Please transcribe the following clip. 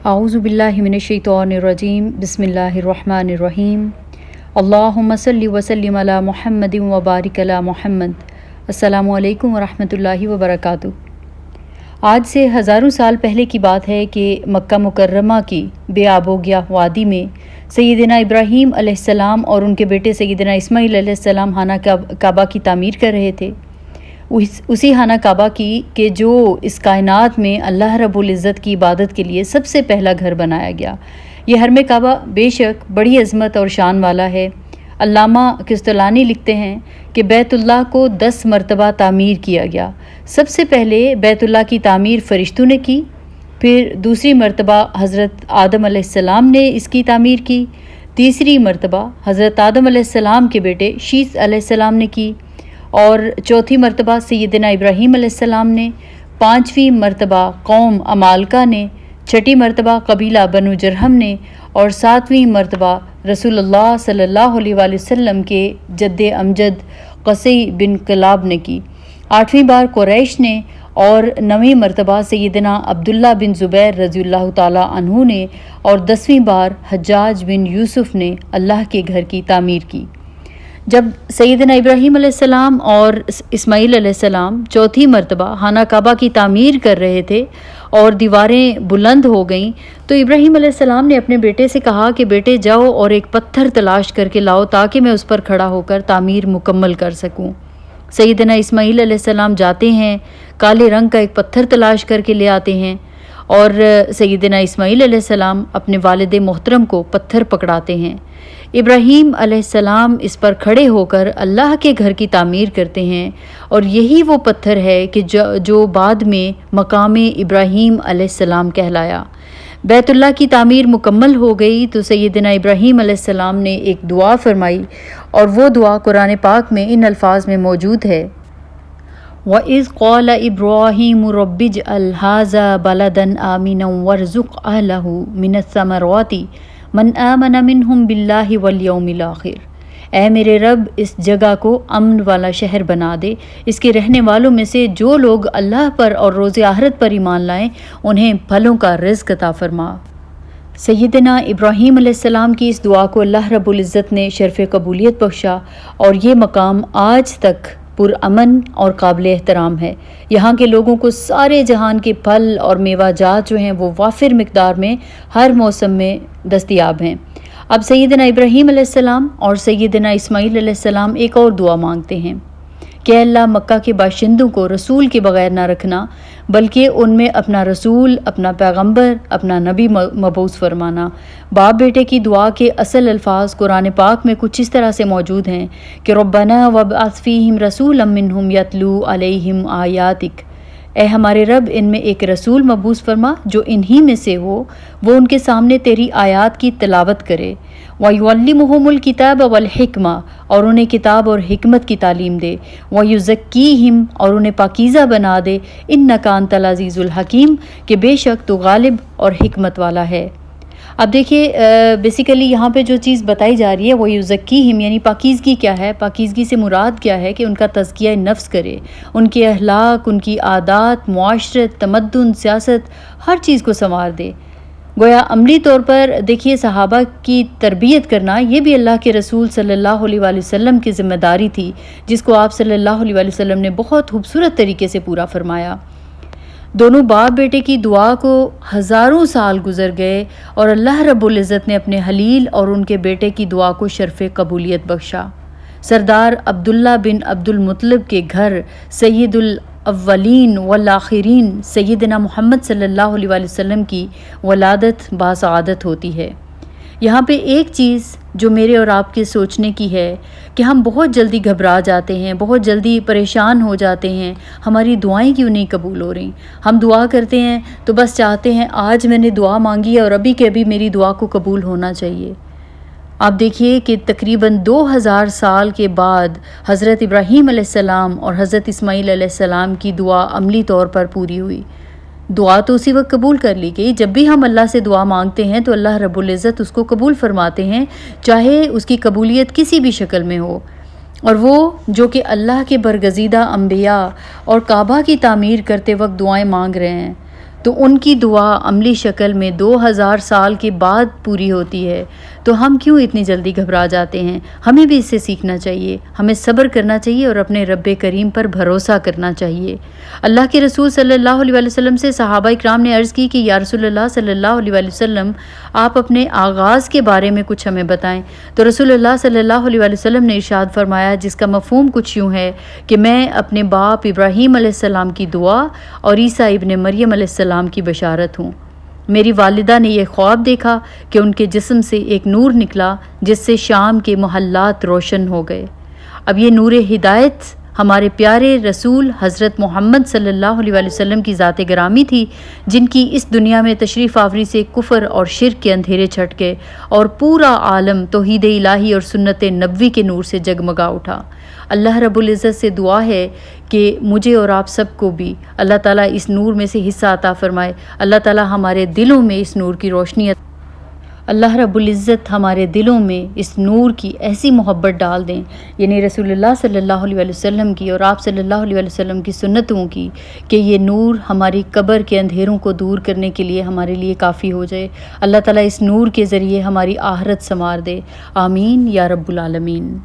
اعوذ باللہ من الشیطان الرجیم بسم اللہ الرحمن الرحیم اللہم صلی وسلم علی محمد وبارک علی محمد۔ السلام علیکم ورحمۃ اللہ وبرکاتہ۔ آج سے ہزاروں سال پہلے کی بات ہے کہ مکہ مکرمہ کی بے آب و گیاہ وادی میں سیدنا ابراہیم علیہ السلام اور ان کے بیٹے سیدنا اسماعیل علیہ السلام خانہ کعبہ کی تعمیر کر رہے تھے، اسی خانہ کعبہ کی کہ جو اس کائنات میں اللہ رب العزت کی عبادت کے لیے سب سے پہلا گھر بنایا گیا۔ یہ حرم کعبہ بے شک بڑی عظمت اور شان والا ہے۔ علامہ قسطلانی لکھتے ہیں کہ بیت اللہ کو 10 مرتبہ تعمیر کیا گیا۔ سب سے پہلے بیت اللہ کی تعمیر فرشتوں نے کی، پھر دوسری مرتبہ حضرت آدم علیہ السلام نے اس کی تعمیر کی، تیسری مرتبہ حضرت آدم علیہ السلام کے بیٹے شیث علیہ السلام نے کی، اور چوتھی مرتبہ سیدنا ابراہیم علیہ السلام نے، پانچویں مرتبہ قوم عمالقہ نے، چھٹی مرتبہ قبیلہ بنو جرہم نے، اور ساتویں مرتبہ رسول اللہ صلی اللہ علیہ وآلہ وسلم کے جد امجد قصی بن کلاب نے کی، آٹھویں بار قریش نے، اور 9ویں مرتبہ سیدنا عبداللہ بن زبیر رضی اللہ تعالیٰ عنہ نے، اور 10ویں بار حجاج بن یوسف نے اللہ کے گھر کی تعمیر کی۔ جب سیدنا ابراہیم علیہ السلام اور اسماعیل علیہ السلام چوتھی مرتبہ خانہ کعبہ کی تعمیر کر رہے تھے اور دیواریں بلند ہو گئیں تو ابراہیم علیہ السلام نے اپنے بیٹے سے کہا کہ بیٹے جاؤ اور ایک پتھر تلاش کر کے لاؤ تاکہ میں اس پر کھڑا ہو کر تعمیر مکمل کر سکوں۔ سیدنا اسماعیل علیہ السلام جاتے ہیں، کالے رنگ کا ایک پتھر تلاش کر کے لے آتے ہیں، اور سیدنا اسماعیل علیہ السلام اپنے والد محترم کو پتھر پکڑاتے ہیں۔ ابراہیم علیہ السلام اس پر کھڑے ہو کر اللہ کے گھر کی تعمیر کرتے ہیں، اور یہی وہ پتھر ہے کہ جو بعد میں مقام ابراہیم علیہ السلام کہلایا۔ بیت اللہ کی تعمیر مکمل ہو گئی تو سیدنا ابراہیم علیہ السلام نے ایک دعا فرمائی، اور وہ دعا قرآن پاک میں ان الفاظ میں موجود ہے: وَإِذْ قَالَ إِبْرَاهِيمُ رَبِّ اجْعَلْ هَٰذَا بَلَدًا آمِنًا وَارْزُقْ أَهْلَهُ مِنَ الثَّمَرَاتِ مَنْ آمَنَ مِنْهُمْ بِاللَّهِ وَالْيَوْمِ الْآخِرِ۔ اے میرے رب، اس جگہ کو امن والا شہر بنا دے، اس کے رہنے والوں میں سے جو لوگ اللہ پر اور روز آخرت پر ایمان لائیں انہیں پھلوں کا رزق عطا فرما۔ سیدنا ابراہیم علیہ السلام کی اس دعا کو اللہ رب العزت نے شرف قبولیت بخشا، اور یہ مقام آج تک پرامن اور قابل احترام ہے۔ یہاں کے لوگوں کو سارے جہان کے پھل اور میوہ جات جو ہیں وہ وافر مقدار میں ہر موسم میں دستیاب ہیں۔ اب سیدنا ابراہیم علیہ السلام اور سیدنا اسماعیل علیہ السلام ایک اور دعا مانگتے ہیں کہ اے اللہ، مکہ کے باشندوں کو رسول کے بغیر نہ رکھنا، بلکہ ان میں اپنا رسول، اپنا پیغمبر، اپنا نبی مبعوث فرمانا۔ باپ بیٹے کی دعا کے اصل الفاظ قرآن پاک میں کچھ اس طرح سے موجود ہیں کہ ربنا وابعث فیہم رسولا منہم یتلو علیہم آیاتک۔ اے ہمارے رب، ان میں ایک رسول مبعوث فرما جو انہی میں سے ہو، وہ ان کے سامنے تیری آیات کی تلاوت کرے۔ وَيُعَلِّمُهُمُ الْكِتَابَ وَالْحِكْمَةَ، اور انہیں کتاب اور حکمت کی تعلیم دے۔ وَيُزَكِّيهِمْ، اور انہیں پاکیزہ بنا دے۔ إِنَّكَ أَنْتَ الْعَزِيزُ الْحَكِيمُ، کہ بے شک تو غالب اور حکمت والا ہے۔ اب دیکھیے بیسیکلی یہاں پہ جو چیز بتائی جا رہی ہے وہ یزکیہم، یعنی پاکیزگی کیا ہے؟ پاکیزگی سے مراد کیا ہے کہ ان کا تزکیہ نفس کرے، ان کے اخلاق، ان کی عادات، معاشرت، تمدن، سیاست، ہر چیز کو سنوار دے۔ گویا عملی طور پر دیکھیے صحابہ کی تربیت کرنا یہ بھی اللہ کے رسول صلی اللہ علیہ وآلہ وسلم کی ذمہ داری تھی، جس کو آپ صلی اللہ علیہ وآلہ وسلم نے بہت خوبصورت طریقے سے پورا فرمایا۔ دونوں باپ بیٹے کی دعا کو ہزاروں سال گزر گئے، اور اللہ رب العزت نے اپنے خلیل اور ان کے بیٹے کی دعا کو شرف قبولیت بخشا۔ سردار عبداللہ بن عبد المطلب کے گھر سید الاولین والآخرین سیدنا محمد صلی اللہ علیہ وآلہ وسلم کی ولادت باسعادت ہوتی ہے۔ یہاں پہ ایک چیز جو میرے اور آپ کے سوچنے کی ہے کہ ہم بہت جلدی گھبرا جاتے ہیں، بہت جلدی پریشان ہو جاتے ہیں، ہماری دعائیں کیوں نہیں قبول ہو رہی؟ ہم دعا کرتے ہیں تو بس چاہتے ہیں آج میں نے دعا مانگی ہے اور ابھی کے ابھی میری دعا کو قبول ہونا چاہیے۔ آپ دیکھیے کہ تقریباً 2000 سال کے بعد حضرت ابراہیم علیہ السلام اور حضرت اسماعیل علیہ السلام کی دعا عملی طور پر پوری ہوئی۔ دعا تو اسی وقت قبول کر لی گئی۔ جب بھی ہم اللہ سے دعا مانگتے ہیں تو اللہ رب العزت اس کو قبول فرماتے ہیں، چاہے اس کی قبولیت کسی بھی شکل میں ہو۔ اور وہ جو کہ اللہ کے برگزیدہ انبیاء اور کعبہ کی تعمیر کرتے وقت دعائیں مانگ رہے ہیں، تو ان کی دعا عملی شکل میں 2000 سال کے بعد پوری ہوتی ہے، تو ہم کیوں اتنی جلدی گھبرا جاتے ہیں؟ ہمیں بھی اس سے سیکھنا چاہیے، ہمیں صبر کرنا چاہیے اور اپنے رب کریم پر بھروسہ کرنا چاہیے۔ اللہ کے رسول صلی اللہ علیہ وسلم سے صحابہ اکرام نے عرض کی کہ یا رسول اللہ صلی اللہ علیہ وسلم، آپ اپنے آغاز کے بارے میں کچھ ہمیں بتائیں۔ تو رسول اللہ صلی اللہ علیہ وسلم نے ارشاد فرمایا، جس کا مفہوم کچھ یوں ہے کہ میں اپنے باپ ابراہیم علیہ السلام کی دعا اور عیسیٰ ابن مریم علیہ السلام کی بشارت ہوں۔ میری والدہ نے یہ خواب دیکھا کہ ان کے جسم سے ایک نور نکلا جس سے شام کے محلات روشن ہو گئے۔ اب یہ نور ہدایت ہمارے پیارے رسول حضرت محمد صلی اللہ علیہ وسلم کی ذات گرامی تھی، جن کی اس دنیا میں تشریف آوری سے کفر اور شرک کے اندھیرے چھٹ گئے اور پورا عالم توحید الہی اور سنت نبوی کے نور سے جگمگا اٹھا۔ اللہ رب العزت سے دعا ہے کہ مجھے اور آپ سب کو بھی اللہ تعالیٰ اس نور میں سے حصہ عطا فرمائے۔ اللہ تعالیٰ ہمارے دلوں میں اس نور کی روشنی اللہ رب العزت ہمارے دلوں میں اس نور کی ایسی محبت ڈال دیں، یعنی رسول اللہ صلی اللہ علیہ وسلم کی اور آپ صلی اللہ علیہ وسلم کی سنتوں کی، کہ یہ نور ہماری قبر کے اندھیروں کو دور کرنے کے لیے ہمارے لیے کافی ہو جائے۔ اللہ تعالیٰ اس نور کے ذریعے ہماری آخرت سنوار دے، آمین یا رب العالمین۔